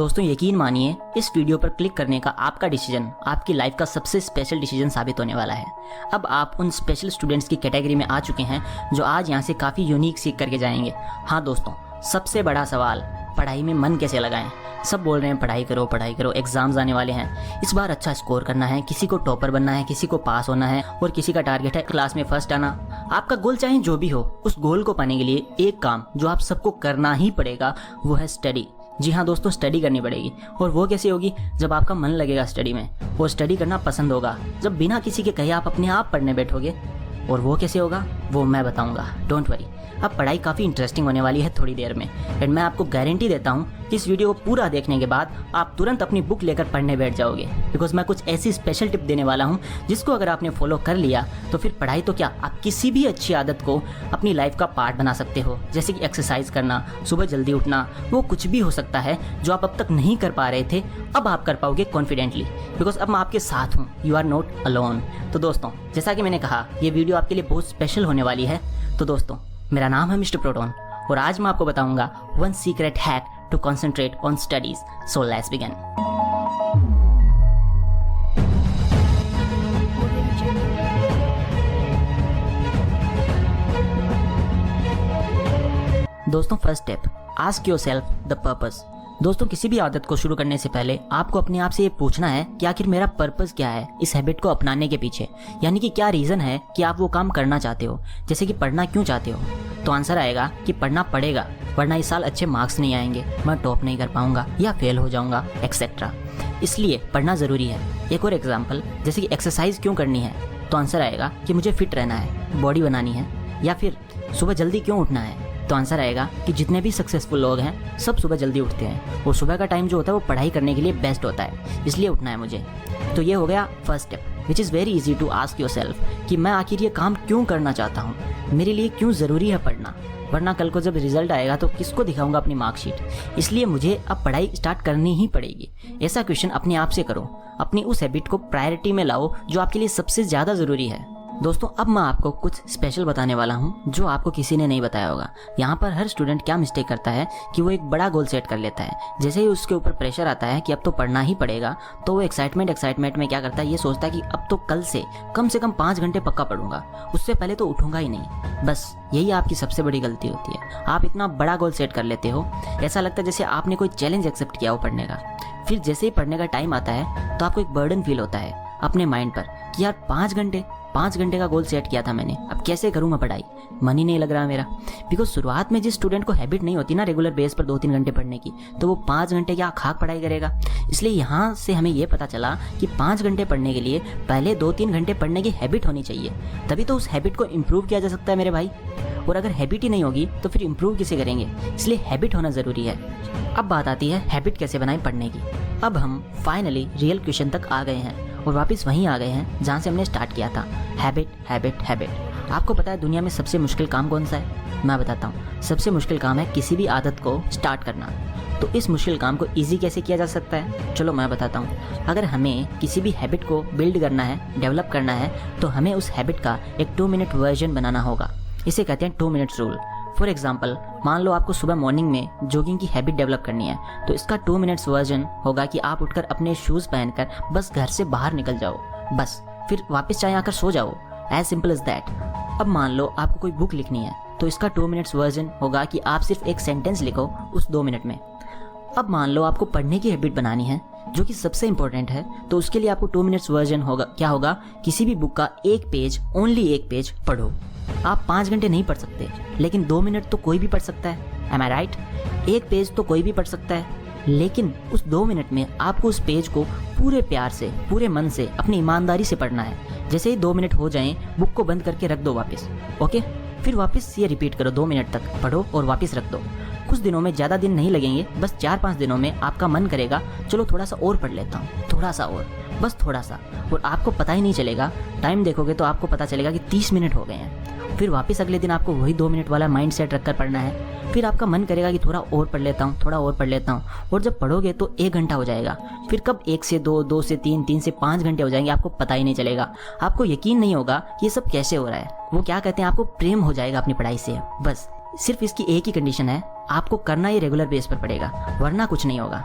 दोस्तों यकीन मानिए, इस वीडियो पर क्लिक करने का आपका डिसीजन आपकी लाइफ का सबसे स्पेशल डिसीजन साबित होने वाला है। अब आप उन स्पेशल स्टूडेंट्स की कैटेगरी में आ चुके हैं जो आज यहाँ से काफ़ी यूनिक सीख करके जाएंगे। हाँ दोस्तों, सबसे बड़ा सवाल, पढ़ाई में मन कैसे लगाएं। सब बोल रहे हैं पढ़ाई करो, एग्जाम्स आने वाले हैं, इस बार अच्छा स्कोर करना है, किसी को टॉपर बनना है, किसी को पास होना है और किसी का टारगेट है क्लास में फर्स्ट आना। आपका गोल चाहे जो भी हो, उस गोल को पाने के लिए एक काम जो आप सबको करना ही पड़ेगा वो है स्टडी। जी हाँ दोस्तों, स्टडी करनी पड़ेगी। और वो कैसे होगी? जब आपका मन लगेगा स्टडी में, वो स्टडी करना पसंद होगा, जब बिना किसी के कहे आप अपने आप पढ़ने बैठोगे। और वो कैसे होगा वो मैं बताऊंगा, डोंट वरी। अब पढ़ाई काफ़ी इंटरेस्टिंग होने वाली है थोड़ी देर में, एंड मैं आपको गारंटी देता हूँ कि इस वीडियो को पूरा देखने के बाद आप तुरंत अपनी बुक लेकर पढ़ने बैठ जाओगे, बिकॉज मैं कुछ ऐसी स्पेशल टिप देने वाला हूँ जिसको अगर आपने फॉलो कर लिया तो फिर पढ़ाई तो क्या, आप किसी भी अच्छी आदत को अपनी लाइफ का पार्ट बना सकते हो। जैसे कि एक्सरसाइज करना, सुबह जल्दी उठना, वो कुछ भी हो सकता है जो आप अब तक नहीं कर पा रहे थे, अब आप कर पाओगे कॉन्फिडेंटली, बिकॉज अब मैं आपके साथ हूँ, यू आर नॉट अलोन। तो दोस्तों, जैसा कि मैंने कहा, ये वीडियो आपके लिए बहुत स्पेशल होने वाली है। तो दोस्तों, मेरा नाम है मिस्टर प्रोटोन और आज मैं आपको बताऊंगा one secret hack to concentrate on studies. So let's begin. दोस्तों, first step, ask yourself the purpose. दोस्तों, किसी भी आदत को शुरू करने से पहले आपको अपने आप से ये पूछना है कि आखिर मेरा पर्पस क्या है इस हैबिट को अपनाने के पीछे, यानी कि क्या रीज़न है कि आप वो काम करना चाहते हो। जैसे कि पढ़ना क्यों चाहते हो, तो आंसर आएगा कि पढ़ना पड़ेगा वरना इस साल अच्छे मार्क्स नहीं आएंगे, मैं टॉप नहीं कर पाऊंगा या फेल हो जाऊंगा, एक्सेट्रा, इसलिए पढ़ना ज़रूरी है। एक और एग्जाम्पल, जैसे कि एक्सरसाइज क्यों करनी है, तो आंसर आएगा कि मुझे फिट रहना है, बॉडी बनानी है। या फिर सुबह जल्दी क्यों उठना है, तो आंसर आएगा कि जितने भी सक्सेसफुल लोग हैं सब सुबह जल्दी उठते हैं और सुबह का टाइम जो होता है वो पढ़ाई करने के लिए बेस्ट होता है, इसलिए उठना है मुझे। तो ये हो गया first step, which is very easy to ask yourself कि मैं आखिर ये काम क्यों करना चाहता हूँ, मेरे लिए क्यों ज़रूरी है पढ़ना, वरना कल को जब रिजल्ट आएगा तो किसको दिखाऊंगा अपनी मार्कशीट, इसलिए मुझे अब पढ़ाई स्टार्ट करनी ही पड़ेगी। ऐसा क्वेश्चन अपने आप से करो, अपनी उस हैबिट को प्रायोरिटी में लाओ जो आपके लिए सबसे ज़्यादा ज़रूरी है। दोस्तों, अब मैं आपको कुछ स्पेशल बताने वाला हूँ जो आपको किसी ने नहीं बताया होगा। यहाँ पर हर स्टूडेंट क्या मिस्टेक करता है कि वो एक बड़ा गोल सेट कर लेता है, जैसे ही उसके ऊपर प्रेशर आता है कि अब तो पढ़ना ही पड़ेगा, तो वो एक्साइटमेंट में क्या करता है, ये सोचता है कि अब तो कल से कम 5 घंटे पक्का पढ़ूंगा, उससे पहले तो उठूंगा ही नहीं। बस यही आपकी सबसे बड़ी गलती होती है। आप इतना बड़ा गोल सेट कर लेते हो, ऐसा लगता है जैसे आपने कोई चैलेंज एक्सेप्ट किया हो पढ़ने का। फिर जैसे ही पढ़ने का टाइम आता है तो आपको एक बर्डन फील होता है अपने माइंड पर कि यार 5 घंटे का गोल सेट किया था मैंने, अब कैसे करूँ मैं पढ़ाई, मन ही नहीं लग रहा मेरा। बिकॉज शुरुआत में जिस स्टूडेंट को हैबिट नहीं होती ना रेगुलर बेस पर 2-3 घंटे पढ़ने की, तो वो 5 घंटे क्या खाक पढ़ाई करेगा। इसलिए यहाँ से हमें ये पता चला कि 5 घंटे पढ़ने के लिए पहले 2-3 घंटे पढ़ने की हैबिट होनी चाहिए, तभी तो उस हैबिट को इम्प्रूव किया जा सकता है मेरे भाई। और अगर हैबिट ही नहीं होगी तो फिर इम्प्रूव कैसे करेंगे, इसलिए हैबिट होना ज़रूरी है। अब बात आती है हैबिट कैसे बनाएं पढ़ने की। अब हम फाइनली रियल क्वेश्चन तक आ गए हैं और वापस वहीं आ गए हैं जहाँ से हमने स्टार्ट किया था, हैबिट। आपको पता है दुनिया में सबसे मुश्किल काम कौन सा है? मैं बताता हूँ, सबसे मुश्किल काम है किसी भी आदत को स्टार्ट करना। तो इस मुश्किल काम को ईजी कैसे किया जा सकता है, चलो मैं बताता हूँ। अगर हमें किसी भी हैबिट को बिल्ड करना है, डेवलप करना है, तो हमें उस हैबिट का एक 2 मिनट वर्जन बनाना होगा। इसे कहते हैं 2 मिनट्स रूल। फॉर एग्जाम्पल, मान लो आपको सुबह मॉर्निंग में जॉगिंग की हैबिट डेवलप करनी है, तो इसका 2 मिनट्स वर्जन होगा कि आप उठकर अपने शूज़ पहनकर बस घर से बाहर निकल जाओ, बस फिर वापस चाहे आकर सो जाओ, एज सिंपल एज दैट। अब मान लो आपको कोई बुक लिखनी है, तो इसका 2 मिनट्स वर्जन होगा कि आप सिर्फ एक सेंटेंस लिखो उस 2 मिनट में। अब मान लो आपको पढ़ने की हैबिट बनानी है जो कि सबसे इंपॉर्टेंट है, तो उसके लिए आपको 2 मिनट्स वर्जन होगा, क्या होगा, किसी भी बुक का एक पेज, ओनली एक पेज पढ़ो। आप 5 घंटे नहीं पढ़ सकते, लेकिन 2 मिनट तो कोई भी पढ़ सकता है, एम आई राइट? एक पेज तो कोई भी पढ़ सकता है, लेकिन उस 2 मिनट में आपको उस पेज को पूरे प्यार से, पूरे मन से, अपनी ईमानदारी से पढ़ना है। जैसे ही 2 मिनट हो जाएं, बुक को बंद करके रख दो वापस, ओके? फिर वापस ये रिपीट करो, 2 मिनट तक पढ़ो और वापस रख दो। कुछ दिनों में, ज़्यादा दिन नहीं लगेंगे, बस 4-5 दिनों में आपका मन करेगा चलो थोड़ा सा और पढ़ लेता हूँ, थोड़ा सा और, बस थोड़ा सा, और आपको पता ही नहीं चलेगा। टाइम देखोगे तो आपको पता चलेगा कि 30 मिनट हो गए हैं। फिर वापस अगले दिन आपको वही 2 मिनट वाला माइंड सेट रखकर पढ़ना है। फिर आपका मन करेगा कि थोड़ा और पढ़ लेता हूँ, थोड़ा और पढ़ लेता हूँ, और जब पढ़ोगे तो 1 घंटा हो जाएगा। फिर कब 1 से 2, 2 से 3, 3 से 5 घंटे हो जाएंगे, आपको पता ही नहीं चलेगा। आपको यकीन नहीं होगा ये सब कैसे हो रहा है। वो क्या कहते हैं, आपको प्रेम हो जाएगा अपनी पढ़ाई से। बस सिर्फ इसकी एक ही कंडीशन है, आपको करना ये रेगुलर बेस पर पड़ेगा, वरना कुछ नहीं होगा।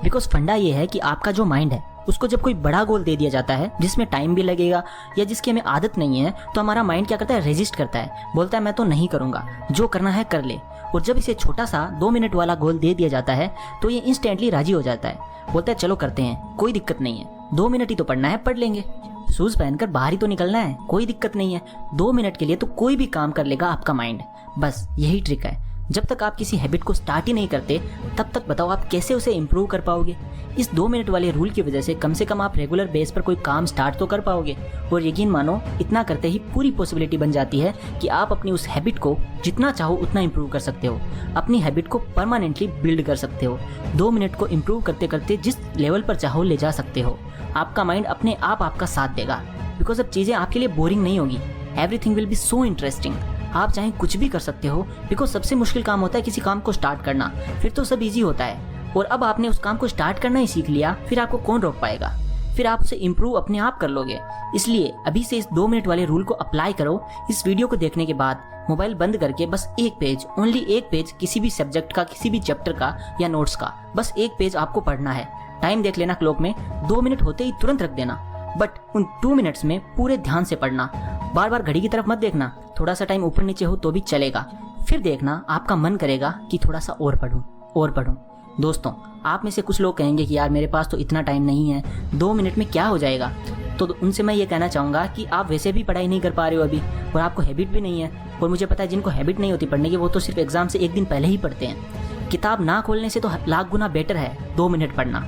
बिकॉज फंडा ये है कि आपका जो माइंड है उसको जब कोई बड़ा गोल दे दिया जाता है जिसमें टाइम भी लगेगा या जिसकी हमें आदत नहीं है, तो हमारा माइंड क्या करता है, रेजिस्ट करता है, बोलता है मैं तो नहीं करूंगा, जो करना है कर ले। और जब इसे छोटा सा 2 मिनट वाला गोल दे दिया जाता है तो ये इंस्टेंटली राजी हो जाता है, बोलता है चलो करते हैं, कोई दिक्कत नहीं है, 2 मिनट ही तो पढ़ना है, पढ़ लेंगे, शूज पहनकर बाहर ही तो निकलना है, कोई दिक्कत नहीं है, 2 मिनट के लिए तो कोई भी काम कर लेगा आपका माइंड। बस यही ट्रिक है। जब तक आप किसी हैबिट को स्टार्ट ही नहीं करते तब तक बताओ आप कैसे उसे इम्प्रूव कर पाओगे। इस 2 मिनट वाले रूल की वजह से कम आप रेगुलर बेस पर कोई काम स्टार्ट तो कर पाओगे। और यकीन मानो इतना करते ही पूरी पॉसिबिलिटी बन जाती है कि आप अपनी उस हैबिट को जितना चाहो उतना इम्प्रूव कर सकते हो, अपनी हैबिट को परमानेंटली बिल्ड कर सकते हो। 2 मिनट को इम्प्रूव करते करते जिस लेवल पर चाहो ले जा सकते हो। आपका माइंड अपने आप आपका साथ देगा, बिकॉज अब चीज़ें आपके लिए बोरिंग नहीं होगी, everything will be so interesting. आप चाहे कुछ भी कर सकते हो, बिकॉज सबसे मुश्किल काम होता है किसी काम को स्टार्ट करना, फिर तो सब इजी होता है। और अब आपने उस काम को स्टार्ट करना ही सीख लिया, फिर आपको कौन रोक पाएगा, फिर आप उसे इम्प्रूव अपने आप कर लोगे। इसलिए अभी से इस 2 मिनट वाले रूल को अप्लाई करो। इस वीडियो को देखने के बाद मोबाइल बंद करके बस एक पेज, ओनली एक पेज किसी भी सब्जेक्ट का, किसी भी चैप्टर का या नोट्स का, बस एक पेज आपको पढ़ना है। टाइम देख लेना क्लॉक में, 2 मिनट होते ही तुरंत रख देना, बट उन 2 मिनट्स में पूरे ध्यान से पढ़ना। बार बार घड़ी की तरफ मत देखना, थोड़ा सा टाइम ऊपर नीचे हो तो भी चलेगा। फिर देखना आपका मन करेगा कि थोड़ा सा और पढूं। दोस्तों, आप में से कुछ लोग कहेंगे कि यार मेरे पास तो इतना टाइम नहीं है, 2 मिनट में क्या हो जाएगा। तो उनसे मैं ये कहना चाहूँगा कि आप वैसे भी पढ़ाई नहीं कर पा रहे हो अभी, और आपको हैबिट भी नहीं है। और मुझे पता है जिनको हैबिट नहीं होती पढ़ने की वो तो सिर्फ एग्जाम से 1 दिन पहले ही पढ़ते हैं। किताब ना खोलने से तो लाख गुना बेटर है 2 मिनट पढ़ना।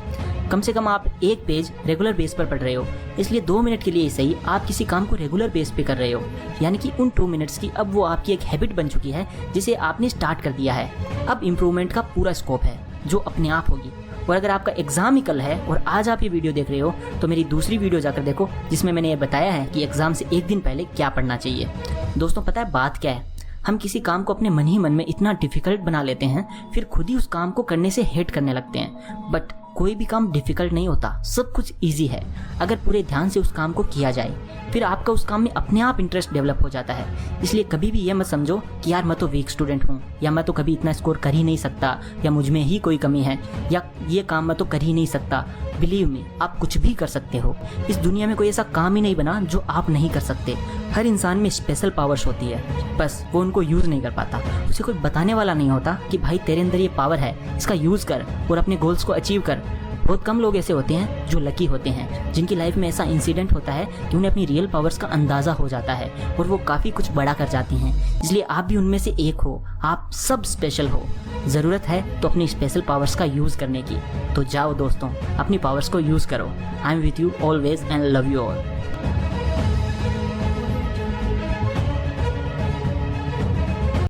कम से कम आप एक पेज रेगुलर बेस पर पढ़ रहे हो, इसलिए 2 मिनट के लिए सही आप किसी काम को रेगुलर बेस पे कर रहे हो। यानी कि उन 2 मिनट्स की अब वो आपकी एक हैबिट बन चुकी है जिसे आपने स्टार्ट कर दिया है। अब इम्प्रूवमेंट का पूरा स्कोप है जो अपने आप होगी। और अगर आपका एग्जाम ही कल है और आज आप ये वीडियो देख रहे हो तो मेरी दूसरी वीडियो जाकर देखो जिसमें मैंने ये बताया है कि एग्जाम से 1 दिन पहले क्या पढ़ना चाहिए। दोस्तों, पता है बात क्या है, हम किसी काम को अपने मन ही मन में इतना डिफिकल्ट बना लेते हैं, फिर खुद ही उस काम को करने से हेट करने लगते हैं। बट कोई भी काम डिफिकल्ट नहीं होता, सब कुछ इजी है अगर पूरे ध्यान से उस काम को किया जाए। फिर आपका उस काम में अपने आप इंटरेस्ट डेवलप हो जाता है। इसलिए कभी भी ये मत समझो कि यार मैं तो वीक स्टूडेंट हूँ, या मैं तो कभी इतना स्कोर कर ही नहीं सकता, या मुझ में ही कोई कमी है, या ये काम मैं तो कर ही नहीं सकता। बिलीव मी, आप कुछ भी कर सकते हो। इस दुनिया में कोई ऐसा काम ही नहीं बना जो आप नहीं कर सकते। हर इंसान में स्पेशल पावर्स होती है, बस वो उनको यूज नहीं कर पाता। उसे कोई बताने वाला नहीं होता कि भाई तेरे अंदर ये पावर है, इसका यूज कर और अपने गोल्स को अचीव कर। बहुत कम लोग ऐसे होते हैं जो लकी होते हैं, जिनकी लाइफ में ऐसा इंसिडेंट होता है कि उन्हें अपनी रियल पावर्स का अंदाजा हो जाता है और वो काफ़ी कुछ बड़ा कर जाती हैं। इसलिए आप भी उनमें से एक हो, आप सब स्पेशल हो। ज़रूरत है तो अपनी स्पेशल पावर्स का यूज़ करने की। तो जाओ दोस्तों, अपनी पावर्स को यूज़ करो। I am with you always and love you all.